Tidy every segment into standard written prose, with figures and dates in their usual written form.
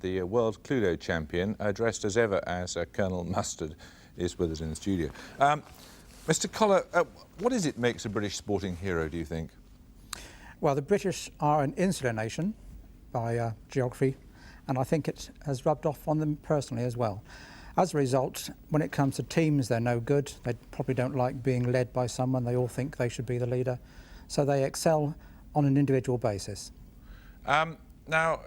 the World Cluedo Champion, dressed as ever as Colonel Mustard, is with us in the studio. Mr. Collar, what is it makes a British sporting hero, do you think? Well, the British are an insular nation by geography, and I think it has rubbed off on them personally as well. As a result, when it comes to teams, they're no good. They probably don't like being led by someone. They all think they should be the leader. So they excel on an individual basis. Now,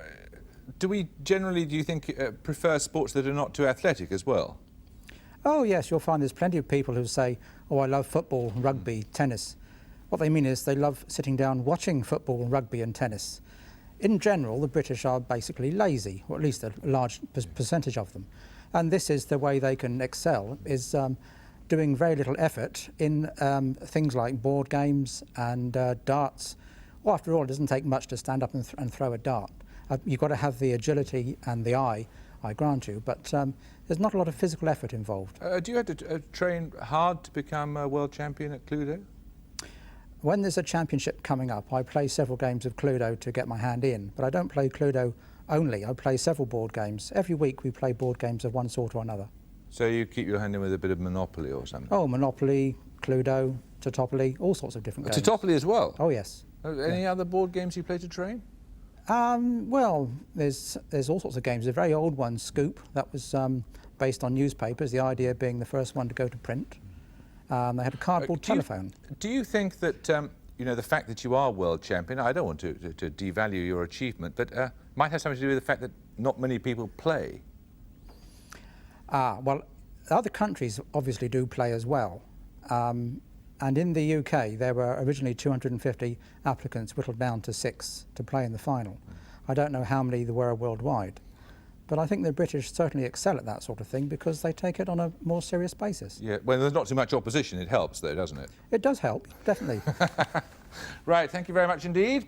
do we generally, do you think, prefer sports that are not too athletic as well? Oh yes, you'll find there's plenty of people who say, oh, I love football, rugby, tennis. What they mean is they love sitting down watching football, rugby and tennis. In general, the British are basically lazy, or at least a large percentage of them. And this is the way they can excel, is doing very little effort in things like board games and darts. Well, after all, it doesn't take much to stand up and throw a dart. You've got to have the agility and the eye, I grant you, but there's not a lot of physical effort involved. Do you have to train hard to become a world champion at Cluedo? When there's a championship coming up, I play several games of Cluedo to get my hand in, but I don't play Cluedo only. I play several board games. Every week we play board games of one sort or another. So you keep your hand in with a bit of Monopoly or something? Oh, Monopoly, Cluedo, Totopoly, all sorts of different games. Totopoly as well? Oh, yes. Any other board games you play to train? Well, there's all sorts of games. A very old one, Scoop, that was based on newspapers, the idea being the first one to go to print. They had a cardboard telephone. Do you think that, you know, the fact that you are world champion, I don't want to devalue your achievement, but might have something to do with the fact that not many people play? Well, other countries obviously do play as well. And in the UK, there were originally 250 applicants, whittled down to 6 to play in the final. I don't know how many there were worldwide, but I think the British certainly excel at that sort of thing because they take it on a more serious basis. Yeah, when there's not too much opposition, it helps though, doesn't it? It does help, definitely. Right, thank you very much indeed.